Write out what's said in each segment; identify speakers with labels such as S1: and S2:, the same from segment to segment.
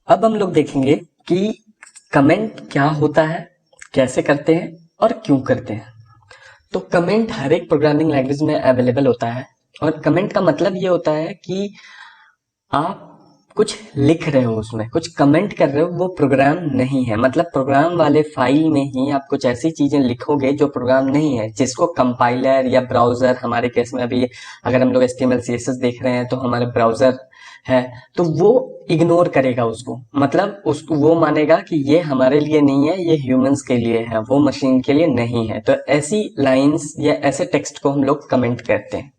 S1: अब हम लोग देखेंगे कि कमेंट क्या होता है, कैसे करते हैं और क्यों करते हैं। तो कमेंट हर एक प्रोग्रामिंग लैंग्वेज में अवेलेबल होता है और कमेंट का मतलब ये होता है कि आप कुछ लिख रहे हो, उसमें कुछ कमेंट कर रहे हो, वो प्रोग्राम नहीं है। मतलब प्रोग्राम वाले फाइल में ही आप कुछ ऐसी चीजें लिखोगे जो प्रोग्राम नहीं है, जिसको कंपाइलर या ब्राउजर, हमारे केस में अभी अगर हम लोग HTML CSS देख रहे हैं तो हमारे ब्राउजर है, तो वो इग्नोर करेगा उसको। मतलब उसको वो मानेगा कि ये हमारे लिए नहीं है, ये ह्यूमंस के लिए है, वो मशीन के लिए नहीं है। तो ऐसी लाइंस या ऐसे टेक्स्ट को हम लोग कमेंट कहते हैं।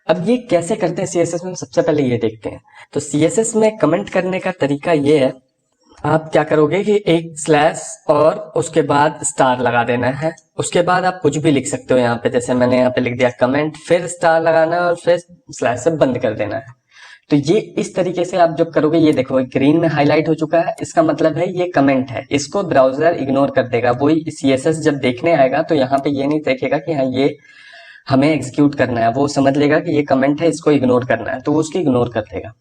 S1: अब ये कैसे करते हैं CSS में, सबसे पहले ये देखते हैं। तो CSS में कमेंट करने का तरीका ये है, आप क्या करोगे कि एक स्लैश और उसके बाद स्टार लगा देना है। उसके बाद आप कुछ भी लिख सकते हो यहाँ पे, जैसे मैंने यहाँ पे लिख दिया कमेंट, फिर स्टार लगाना है और फिर स्लैश से बंद कर देना है। तो ये इस तरीके से आप जब करोगे, ये देखो ग्रीन में हाईलाइट हो चुका है, इसका मतलब है ये कमेंट है, इसको ब्राउजर इग्नोर कर देगा। वही CSS जब देखने आएगा तो यहाँ पे ये नहीं देखेगा कि हाँ ये हमें एग्जीक्यूट करना है, वो समझ लेगा कि ये कमेंट है, इसको इग्नोर करना है, तो वो उसको इग्नोर कर देगा।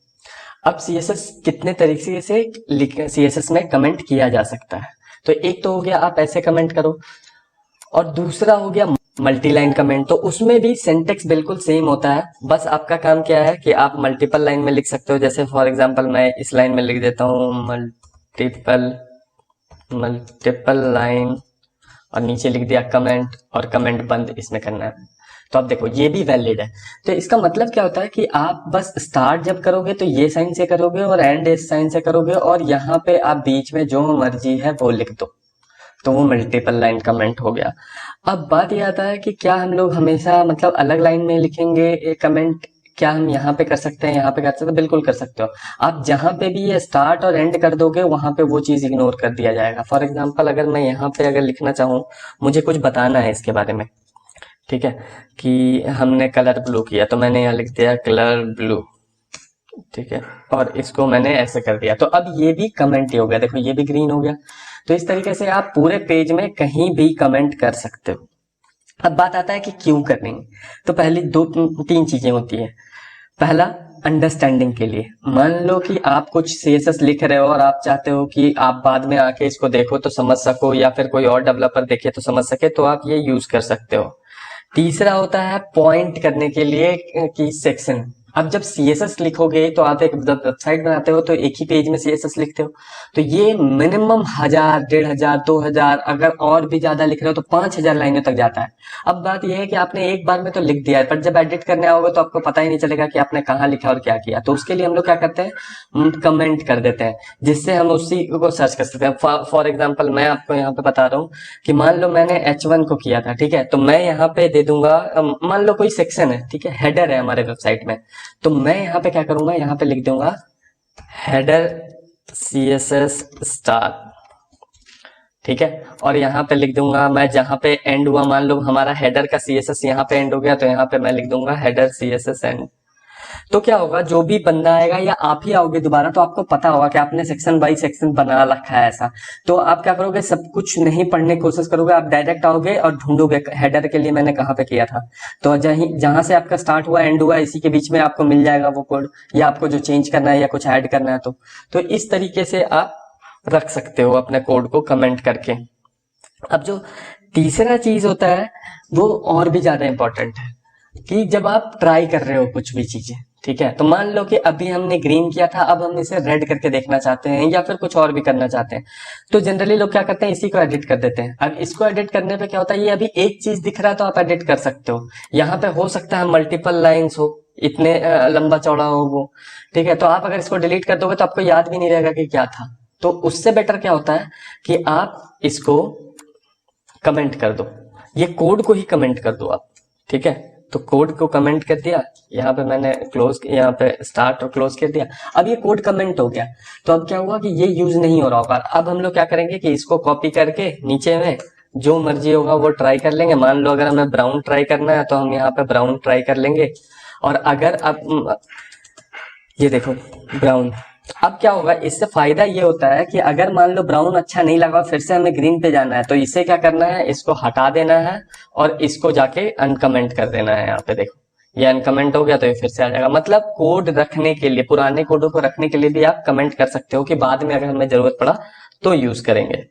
S1: अब CSS कितने तरीके से CSS में कमेंट किया जा सकता है। तो एक तो हो गया आप ऐसे कमेंट करो, और दूसरा हो गया मल्टी लाइन कमेंट। तो उसमें भी सिंटेक्स बिल्कुल सेम होता है, बस आपका काम क्या है कि आप मल्टीपल लाइन में लिख सकते हो। जैसे फॉर एग्जांपल मैं इस लाइन में लिख देता हूँ मल्टीपल लाइन, और नीचे लिख दिया कमेंट, और कमेंट बंद इसमें करना है। तो अब देखो ये भी वैलिड है। तो इसका मतलब क्या होता है कि आप बस स्टार्ट जब करोगे तो ये साइन से करोगे और एंड इस साइन से करोगे, और यहाँ पे आप बीच में जो मर्जी है वो लिख दो, तो वो मल्टीपल लाइन कमेंट हो गया। अब बात ये आता है कि क्या हम लोग हमेशा मतलब अलग लाइन में लिखेंगे कमेंट, क्या हम यहाँ पे कर सकते हैं, यहाँ पे कर सकते हैं? बिल्कुल कर सकते हो। आप जहां पे भी ये स्टार्ट और एंड कर दोगे वहां पे वो चीज इग्नोर कर दिया जाएगा। फॉर एग्जांपल अगर मैं यहाँ पे अगर लिखना चाहूँ, मुझे कुछ बताना है इसके बारे में, ठीक है, कि हमने कलर ब्लू किया, तो मैंने यहाँ लिख दिया कलर ब्लू, ठीक है, और इसको मैंने ऐसे कर दिया। तो अब ये भी कमेंट ही हो गया, देखो ये भी ग्रीन हो गया। तो इस तरीके से आप पूरे पेज में कहीं भी कमेंट कर सकते हो। अब बात आता है कि क्यों करनी है। तो पहली दो तीन चीजें होती है। पहला, अंडरस्टैंडिंग के लिए। मान लो कि आप कुछ CSS लिख रहे हो और आप चाहते हो कि आप बाद में आके इसको देखो तो समझ सको, या फिर कोई और डेवलपर देखे तो समझ सके, तो आप ये यूज कर सकते हो। तीसरा होता है पॉइंट करने के लिए कि सेक्शन। अब जब CSS लिखोगे तो आप एक वेबसाइट बनाते हो तो एक ही पेज में CSS लिखते हो, तो ये मिनिमम 1000, 1500, 2000, अगर और भी ज्यादा लिख रहे हो तो 5000 लाइनों तक जाता है। अब बात यह है कि आपने एक बार में तो लिख दिया है, पर जब एडिट करने आओगे तो आपको पता ही नहीं चलेगा कि आपने कहाँ लिखा और क्या किया। तो उसके लिए हम लोग क्या करते हैं, कमेंट कर देते हैं, जिससे हम उसी को सर्च कर सकते हैं। फॉर एग्जाम्पल मैं आपको यहाँ पे बता रहा हूँ कि मान लो मैंने H1 को किया था, ठीक है, तो मैं यहाँ पे दे दूंगा, मान लो कोई सेक्शन है, ठीक है, हेडर है हमारे वेबसाइट में, तो मैं यहाँ पे क्या करूंगा, यहाँ पे लिख दूंगा हेडर CSS स्टार, ठीक है, और यहाँ पे लिख दूंगा मैं जहां पे एंड हुआ, मान लो हमारा हेडर का CSS यहाँ पे एंड हो गया, तो यहाँ पे मैं लिख दूंगा हेडर CSS एंड। तो क्या होगा, जो भी बंदा आएगा या आप ही आओगे दोबारा, तो आपको पता होगा कि आपने सेक्शन बाई सेक्शन बना रखा है ऐसा। तो आप क्या करोगे, सब कुछ नहीं पढ़ने की कोशिश करोगे, आप डायरेक्ट आओगे और ढूंढोगे हेडर के लिए मैंने कहाँ पे किया था। तो जहां से आपका स्टार्ट हुआ एंड हुआ, इसी के बीच में आपको मिल जाएगा वो कोड, या आपको जो चेंज करना है या कुछ ऐड करना है तो इस तरीके से आप रख सकते हो अपने कोड को कमेंट करके। अब जो तीसरा चीज होता है वो और भी ज्यादा इंपॉर्टेंट है, कि जब आप ट्राई कर रहे हो कुछ भी चीजें, ठीक है, तो मान लो कि अभी हमने ग्रीन किया था, अब हम इसे रेड करके देखना चाहते हैं या फिर कुछ और भी करना चाहते हैं, तो जनरली लोग क्या करते हैं, इसी को एडिट कर देते हैं। अब इसको एडिट करने पे क्या होता है, ये अभी एक चीज दिख रहा है तो आप एडिट कर सकते हो। यहाँ पे हो सकता है मल्टीपल लाइन्स हो, इतने लंबा चौड़ा हो वो, ठीक है, तो आप अगर इसको डिलीट कर दोगे तो आपको याद भी नहीं रहेगा कि क्या था। तो उससे बेटर क्या होता है कि आप इसको कमेंट कर दो, ये कोड को ही कमेंट कर दो आप, ठीक है। तो कोड को कमेंट कर दिया, यहाँ पे मैंने क्लोज, यहाँ पे स्टार्ट और क्लोज कर दिया। अब ये कोड कमेंट हो गया, तो अब क्या हुआ कि ये यूज नहीं हो रहा होगा। अब हम लोग क्या करेंगे कि इसको कॉपी करके नीचे में जो मर्जी होगा वो ट्राई कर लेंगे। मान लो अगर हमें ब्राउन ट्राई करना है तो हम यहाँ पे ब्राउन ट्राई कर लेंगे, और अगर अब ये देखो ब्राउन, अब क्या होगा, इससे फायदा ये होता है कि अगर मान लो ब्राउन अच्छा नहीं लगा, फिर से हमें ग्रीन पे जाना है, तो इसे क्या करना है, इसको हटा देना है और इसको जाके अनकमेंट कर देना है। यहाँ पे देखो ये अनकमेंट हो गया तो ये फिर से आ जाएगा। मतलब कोड रखने के लिए, पुराने कोडों को रखने के लिए भी आप कमेंट कर सकते हो कि बाद में अगर हमें जरूरत पड़ा तो यूज करेंगे।